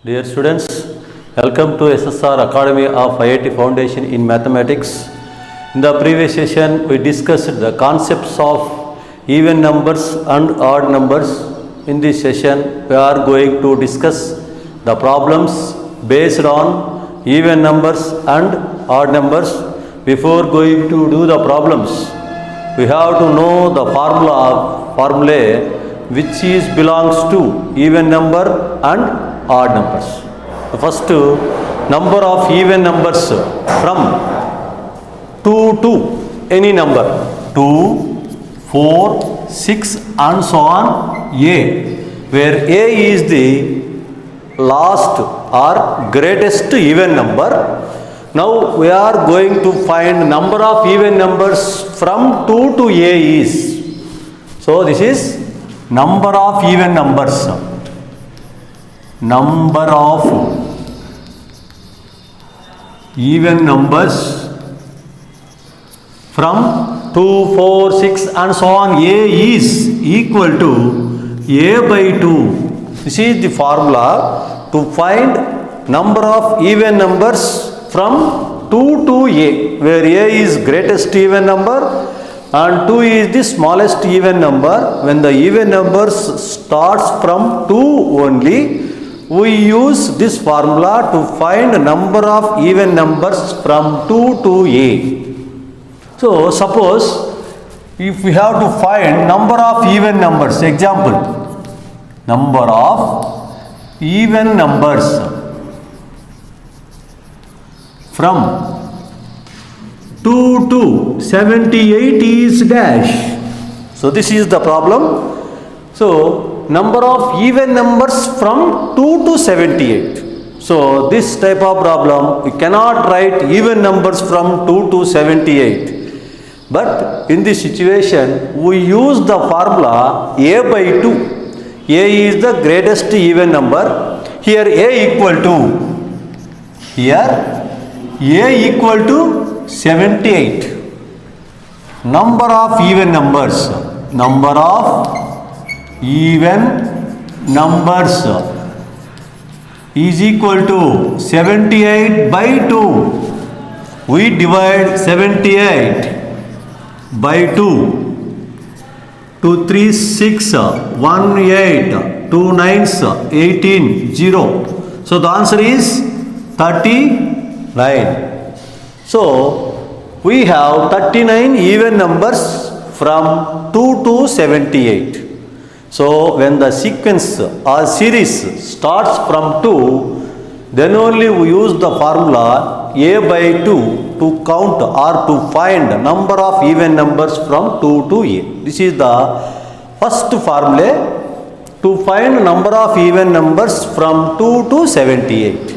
Dear students, welcome to SSR Academy of IIT Foundation in Mathematics. In the previous session, we discussed the concepts of even numbers and odd numbers. In this session, we are going to discuss the problems based on even numbers and odd numbers. Before going to do the problems, we have to know the formulae which is belongs to even number and odd numbers. The first number of even numbers from 2 to any number 2, 4, 6 and so on A, where A is the last or greatest even number. Now we are going to find number of even numbers from 2 to A is. So this is number of even numbers. Number of even numbers from 2, 4, 6 and so on A is equal to A by 2. This is the formula to find number of even numbers from 2 to A, where A is greatest even number and 2 is the smallest even number. When the even numbers starts from 2 only, we use this formula to find number of even numbers from 2 to A. So suppose if we have to find number of even numbers, example, number of even numbers from 2 to 78 is dash. So this is the problem. So number of even numbers from 2 to 78. So this type of problem, we cannot write even numbers from 2 to 78. But in this situation, we use the formula A by 2. A is the greatest even number. Here A equal to 78. Number of even numbers. Number of even numbers is equal to 78 by 2. We divide 78 by 2. 2 3 6 1 8 2 9 18 0. So the answer is 39. So we have 39 even numbers from 2 to 78. So when the sequence or series starts from 2, then only we use the formula A by 2 to count or to find number of even numbers from 2 to A. This is the first formula to find number of even numbers from 2 to 78.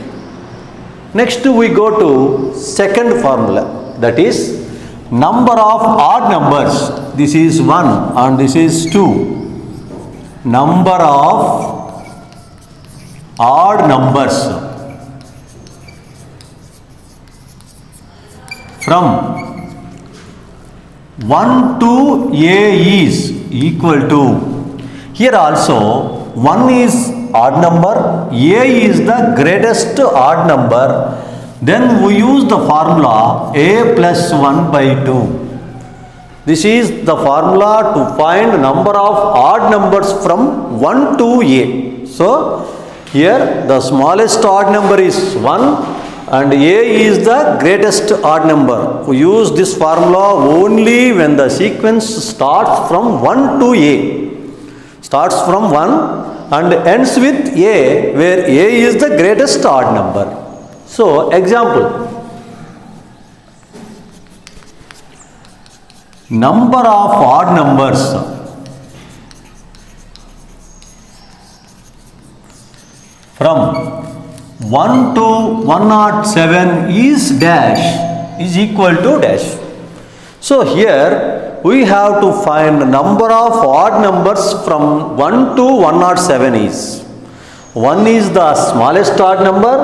Next we go to second formula, that is number of odd numbers. This is 1 and this is 2. Number of odd numbers from 1 to A is equal to, here also 1 is odd number, A is the greatest odd number, then we use the formula A plus 1 by 2. This is the formula to find number of odd numbers from 1 to A. So here the smallest odd number is 1 and A is the greatest odd number. We use this formula only when the sequence starts from 1 to A. Starts from 1 and ends with A, where A is the greatest odd number. So example, number of odd numbers from 1 to 107 is dash is equal to dash. So here we have to find number of odd numbers from 1 to 107 is. 1 is the smallest odd number,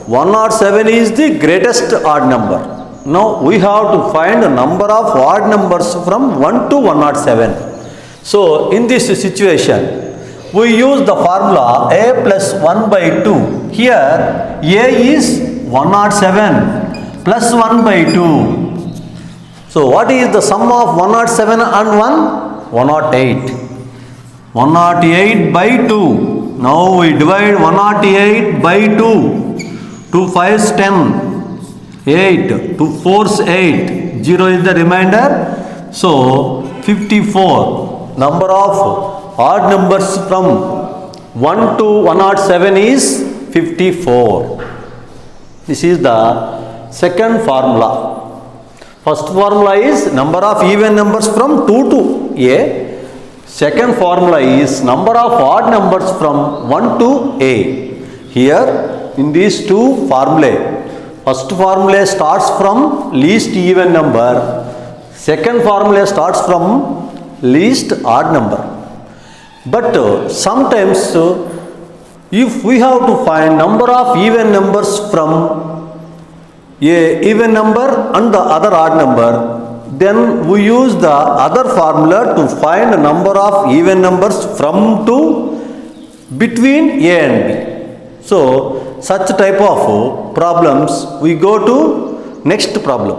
107 is the greatest odd number. Now we have to find a number of odd numbers from 1 to 107. So in this situation, we use the formula a plus 1 by 2. Here a is 107 plus 1 by 2. So what is the sum of 107 and 1? 108. 108 by 2. Now we divide 108 by 2. 2 5s 10. 8. 2 4s 8. 0 is the remainder. So 54. Number of odd numbers from 1 to 107 is 54. This is the second formula. First formula is number of even numbers from 2 to a. Second formula is number of odd numbers from 1 to a. Here in these two formulae, first formula starts from least even number. Second formula starts from least odd number. But sometimes if we have to find number of even numbers from a even number and the other odd number, then we use the other formula to find the number of even numbers from to between a and b. So such type of problems we go to next problem.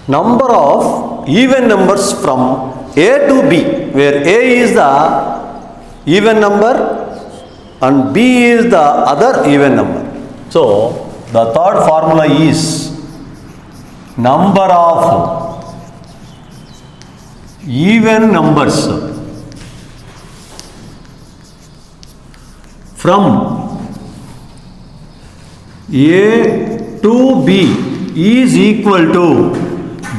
Number of even numbers from a to b, where a is the even number and b is the other even number. So the third formula is number of even numbers from a to b is equal to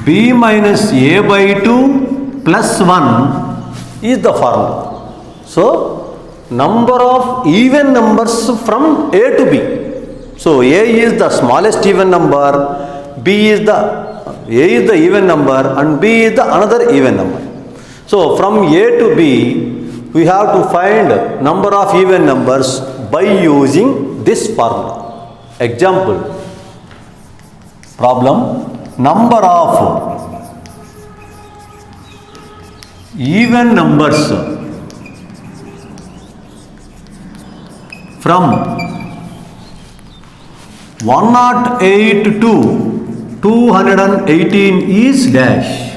b minus a by 2 plus 1 is the formula. So number of even numbers from a to b. So a is the smallest even number, b is the a is the even number and b is the another even number. So from a to b we have to find number of even numbers by using this formula. Example problem: number of even numbers from 108 to 218 is dash.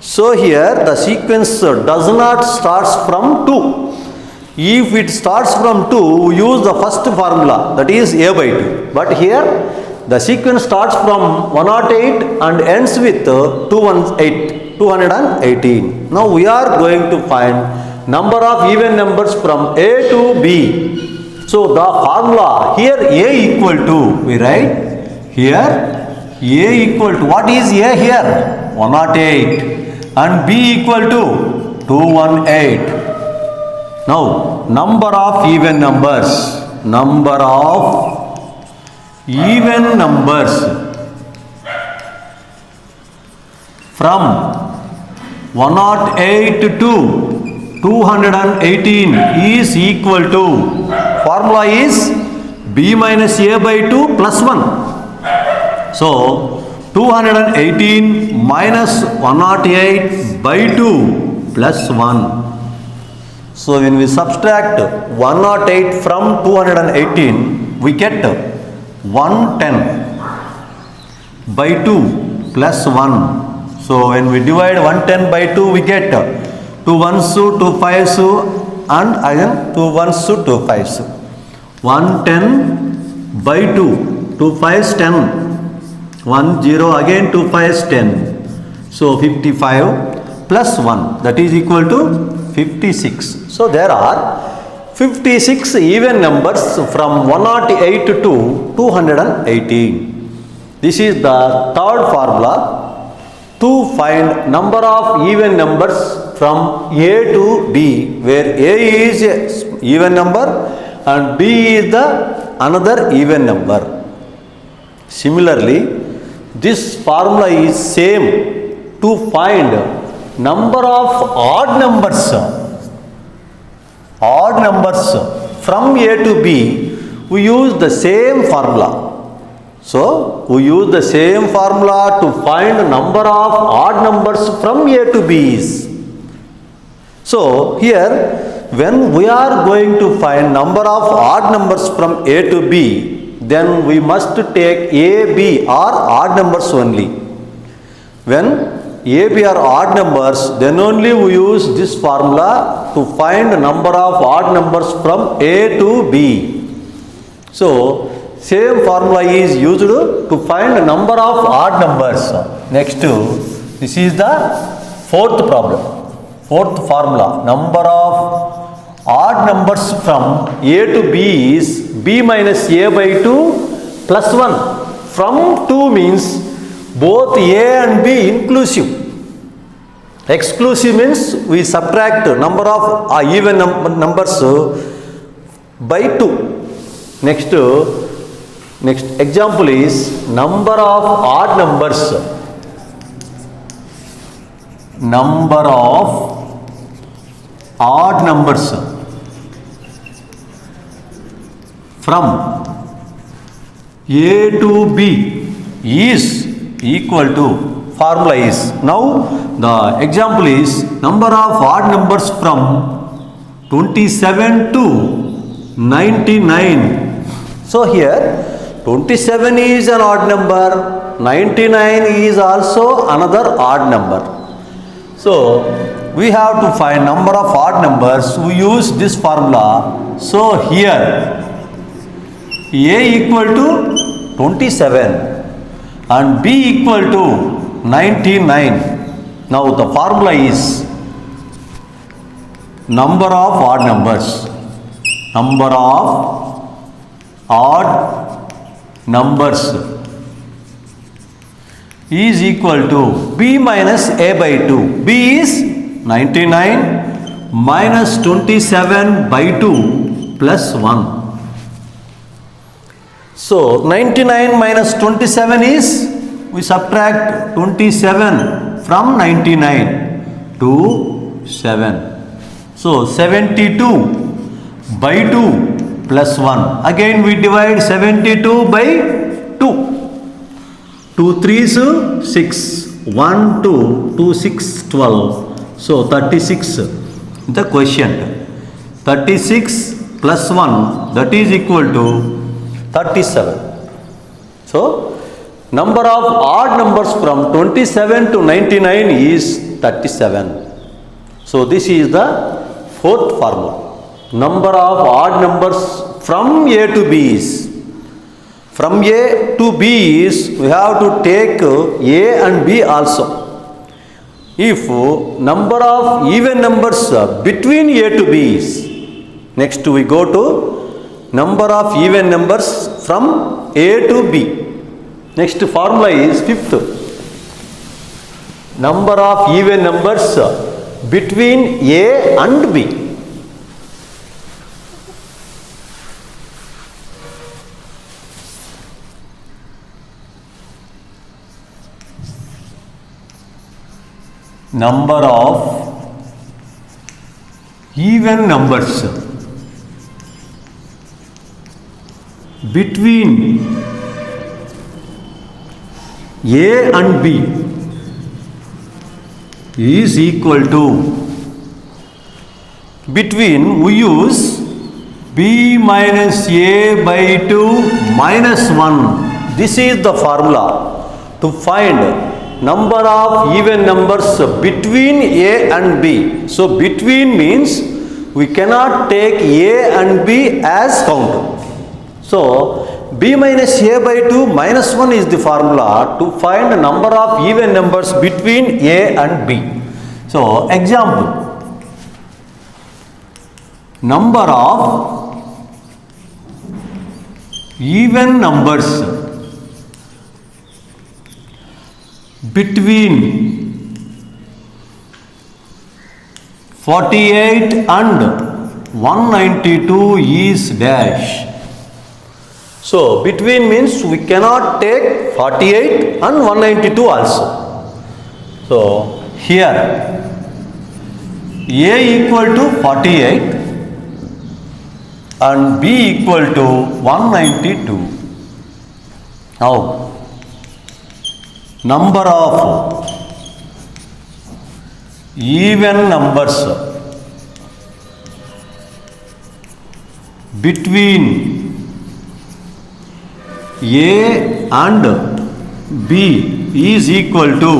So here the sequence does not starts from 2. If it starts from 2, we use the first formula, that is a by 2. But here the sequence starts from 108 and ends with 218. Now we are going to find number of even numbers from a to b. So the formula here a equal to, we write here a equal to, what is a here? 108 and b equal to 218. Now number of even numbers from 108 to 218 is equal to, formula is b minus a by 2 plus 1. So 218 minus 108 by 2 plus 1. So when we subtract 108 from 218, we get 110 by 2 plus 1. So when we divide 110 by 2, we get 2 ones, 2 fives and again 2 ones, 2 fives. 110 by 2, 2 fives 10, 1 0 again 2 fives 10. So 55 plus 1, that is equal to 56. So there are 56 even numbers from 108 to 218. This is the third formula to find number of even numbers from a to b, where a is a even number and b is the another even number. Similarly, this formula is same to find number of odd numbers from a to b. We use the same formula. So we use the same formula to find number of odd numbers from a to b's. So here when we are going to find number of odd numbers from A to B, then we must take A, B or odd numbers only. When A, B are odd numbers, then only we use this formula to find number of odd numbers from A to B. So same formula is used to find number of odd numbers. Next, this is the fourth problem. Fourth formula, number of odd numbers from A to B is B minus A by 2 plus 1. From 2 means both A and B inclusive. Exclusive means we subtract number of even numbers by 2. Next example is number of odd numbers. Number of odd numbers from A to B is equal to, formula is, now the example is number of odd numbers from 27 to 99. So here 27 is an odd number, 99 is also another odd number. So we have to find number of odd numbers. We use this formula. So here A equal to 27 and B equal to 99. Now the formula is number of odd numbers. Number of odd numbers is equal to B minus A by 2. B is 99 minus 27 by 2 plus 1. So 99 minus 27 is, we subtract 27 from 99 to 7. So 72 by 2 plus 1. Again we divide 72 by 2. 2 3s 6. 1 2 2 6 12. So 36 the quotient. 36 plus 1, that is equal to 37. So number of odd numbers from 27 to 99 is 37. So this is the fourth formula. Number of odd numbers from A to B is, from A to B is, we have to take A and B also. If number of even numbers between A to B is, next we go to number of even numbers from A to B. Next formula is fifth. Number of even numbers between A and B. Number of even numbers between A and B is equal to, between we use B minus A by 2 minus 1. This is the formula to find number of even numbers between A and B. So between means we cannot take A and B as count. So B minus A by 2 minus 1 is the formula to find the number of even numbers between A and B. So example, number of even numbers between 48 and 192 is dash. So between means we cannot take 48 and 192 also. So here A equal to 48 and B equal to 192. Now number of even numbers between A and B is equal to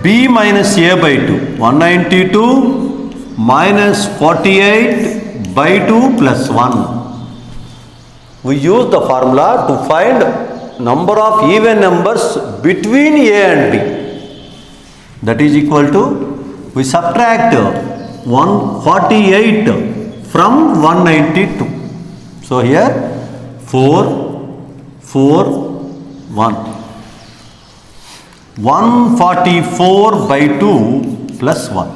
B minus A by 2. 192 minus 48 by 2 plus 1. We use the formula to find number of even numbers between A and B. That is equal to, we subtract 148 from 192. So here 4, 4, 1. 144 by 2 plus 1.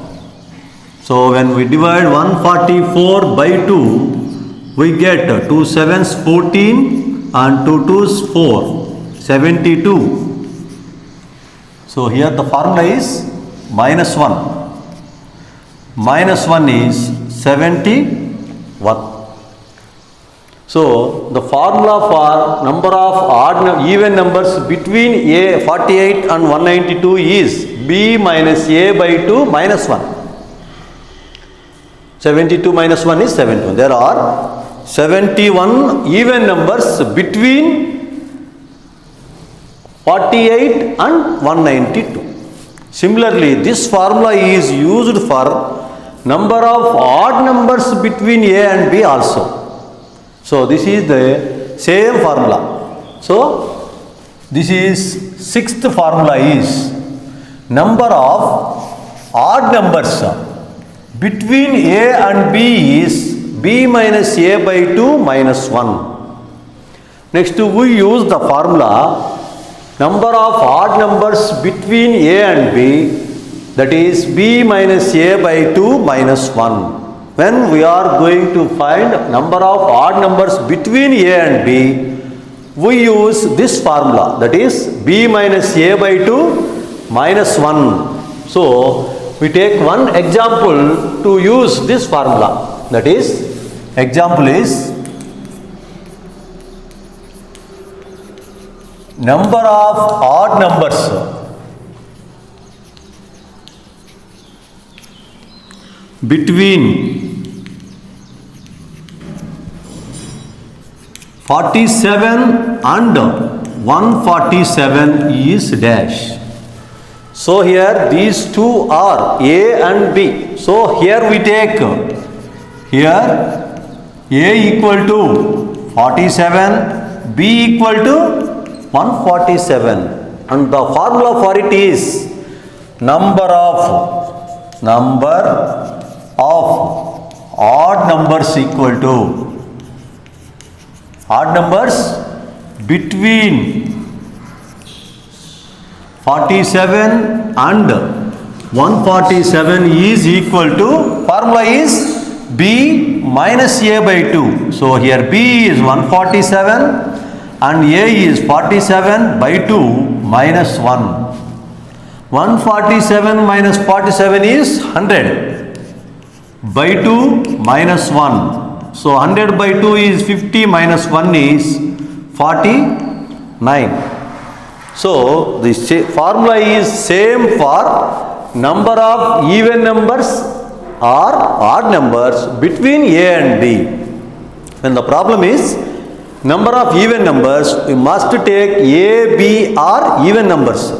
So when we divide 144 by 2, we get 2 sevens 14 and 2 twos 4, 72. So here the formula is minus 1. Minus 1 is 71. So the formula for number of even numbers between A 48 and 192 is B minus A by 2 minus 1. 72 minus 1 is 71. There are 71 even numbers between 48 and 192. Similarly, this formula is used for number of odd numbers between A and B also. So this is the same formula. So this is sixth formula is number of odd numbers between A and B is B minus A by 2 minus 1. Next we use the formula number of odd numbers between A and B, that is B minus A by 2 minus 1. When we are going to find number of odd numbers between A and B, we use this formula, that is B minus A by 2 minus 1. So we take one example to use this formula, that is example is number of odd numbers between 47 and 147 is dash. So here these two are A and B. So here we take here A equal to 47, B equal to 147, and the formula for it is number of odd numbers equal to odd numbers between 47 and 147 is equal to, formula is B minus A by 2. So here B is 147 and A is 47 by 2 minus 1. 147 minus 47 is 100 by 2 minus 1. So 100 by 2 is 50 minus 1 is 49. So the formula is same for number of even numbers or odd numbers between A and B. When the problem is number of even numbers, we must take A, B are even numbers.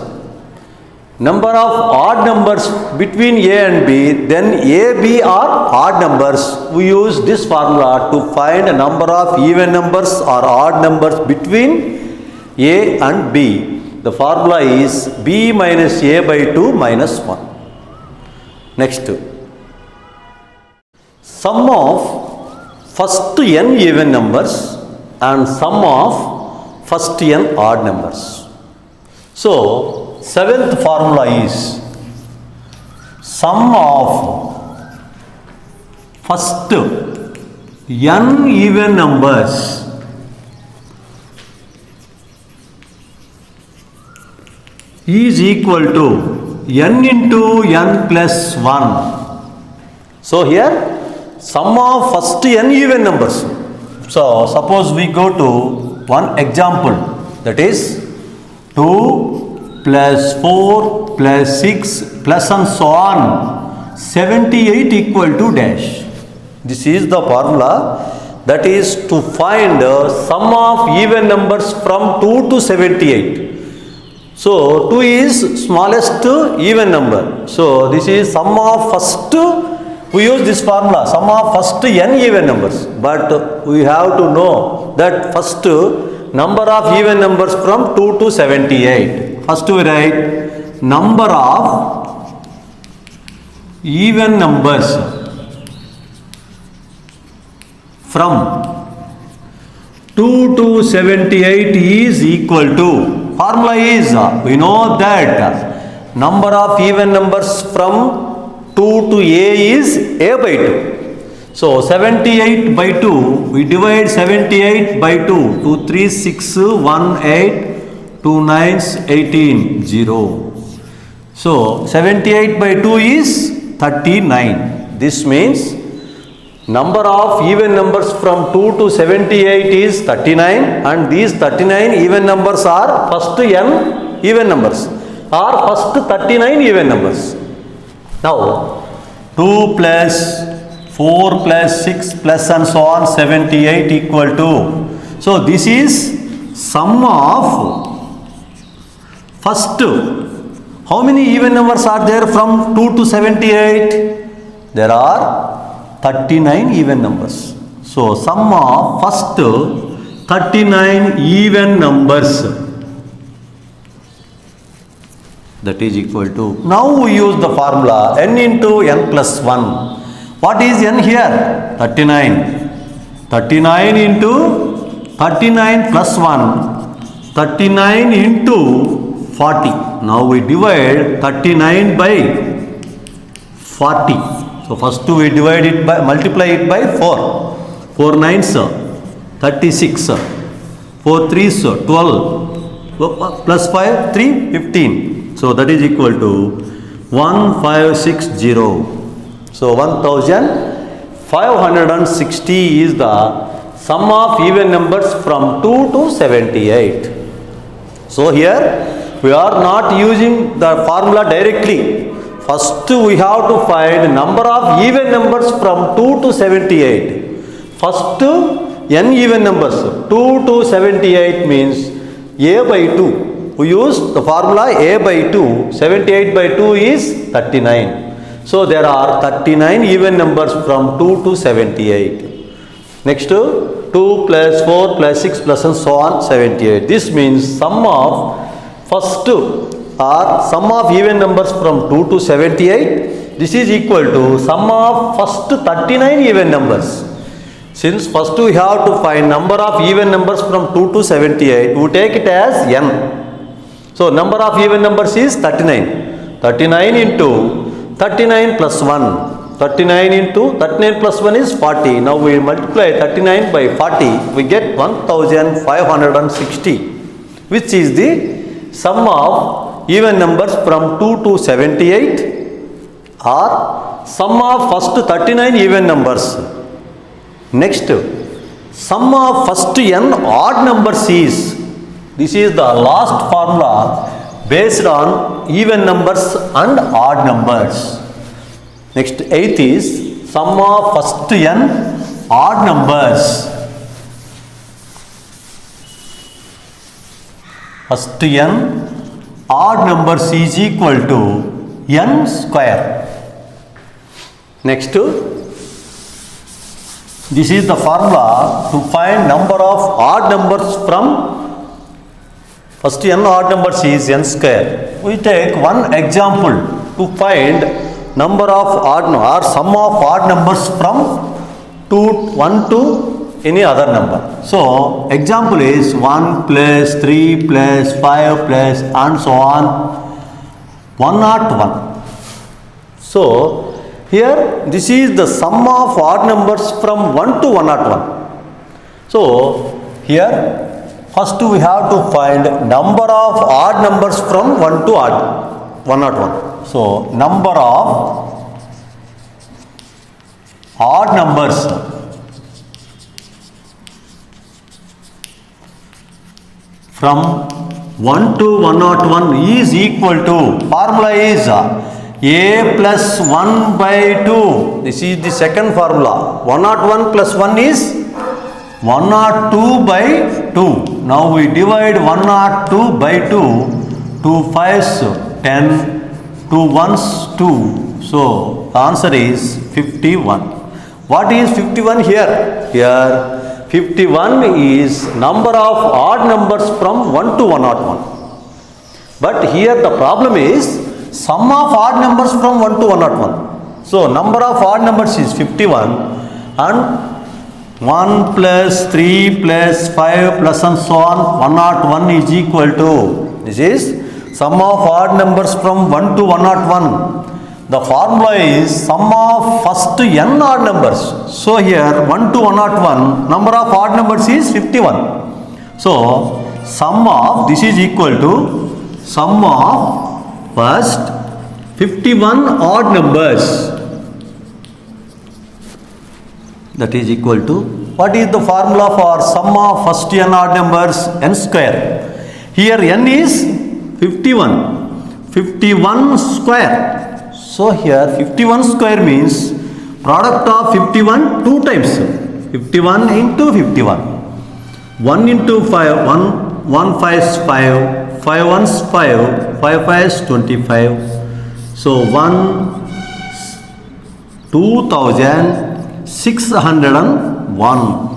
Number of odd numbers between A and B, then A, B are odd numbers. We use this formula to find a number of even numbers or odd numbers between A and B. The formula is B minus A by 2 minus 1. Next, sum of first n even numbers and sum of first n odd numbers. So seventh formula is sum of first n even numbers is equal to n into n plus 1. So here sum of first n even numbers. So suppose we go to one example, that is 2 plus 4 plus 6 plus and so on, 78 equal to dash. This is the formula that is to find sum of even numbers from 2 to 78. So 2 is smallest even number. So this is sum of first, we use this formula, sum of first n even numbers. But we have to know that first number of even numbers from 2 to 78. First we write number of even numbers from 2 to 78 is equal to, formula is, we know that number of even numbers from 2 to a is a by 2. So 78 by 2, we divide 78 by 2, 2 3 6 1 8, 2 9s 18 0. So 78 by 2 is 39. This means number of even numbers from 2 to 78 is 39, and these 39 even numbers are first n even numbers or first 39 even numbers. Now 2 plus 4 plus 6 plus and so on 78 equal to, so this is sum of first, how many even numbers are there from 2 to 78? There are 39 even numbers. So sum of first 39 even numbers, that is equal to, now we use the formula n into n plus 1. What is n here? 39. 39 into 39 plus 1, 39 into 40. Now we divide 39 by 40. So first we divide it by, multiply it by 4. 4 9s 36, 4 3s 12, plus 5 3 15. So that is equal to 1560. So 1560 is the sum of even numbers from 2 to 78. So here we are not using the formula directly. First we have to find number of even numbers from 2 to 78. First n even numbers, 2 to 78 means a by 2. We use the formula a by 2, 78 by 2 is 39. So there are 39 even numbers from 2 to 78. Next 2 plus 4 plus 6 plus and so on 78. This means sum of first or sum of even numbers from 2 to 78, this is equal to sum of first 39 even numbers. Since first we have to find number of even numbers from 2 to 78, we take it as n. So number of even numbers is 39. 39 into 39 plus 1. 39 into 39 plus 1 is 40. Now we multiply 39 by 40, we get 1560, which is the sum of even numbers from 2 to 78 or sum of first 39 even numbers. Next, sum of first n odd numbers is, this is the last formula based on even numbers and odd numbers. Next, 8th is sum of first n odd numbers. First n odd numbers is equal to n square. Next, this is the formula to find number of odd numbers from first n odd numbers is n square. We take one example to find number of odd or sum of odd numbers from 1 to any other number. So example is 1 plus 3 plus 5 plus and so on 101. So here this is the sum of odd numbers from 1 to 101. So here first we have to find number of odd numbers from 1 to 101. So number of odd numbers from 1 to 101 is equal to, formula is a plus 1 by 2. This is the second formula. 101 plus 1 is 102 by 2. Now we divide 102 by 2. 2 5s 10, 2 1s 2. So the answer is 51. What is 51 here? Here 51 is number of odd numbers from 1 to 101. But here the problem is sum of odd numbers from 1 to 101. So number of odd numbers is 51 and 1 plus 3 plus 5 plus and so on 101 is equal to, this is sum of odd numbers from 1 to 101. The formula is sum of first n odd numbers. So here 1 to 101 number of odd numbers is 51. So sum of this is equal to sum of first 51 odd numbers. That is equal to, what is the formula for sum of first n odd numbers? N square. Here n is 51. 51 square. So here 51 square means product of 51 2 times. 51 into 51. 1 into 5, 1 5 is 5, 5 1 is 5, 5 5 is 25. So 2601.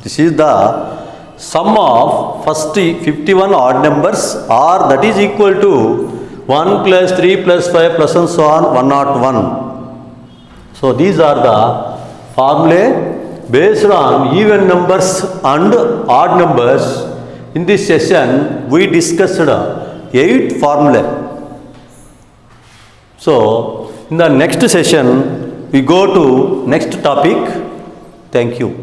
This is the sum of first 51 odd numbers, or that is equal to 1 plus 3 plus 5 plus and so on 101. So these are the formulae based on even numbers and odd numbers. In this session we discussed 8 formulae. So in the next session we go to next topic. Thank you.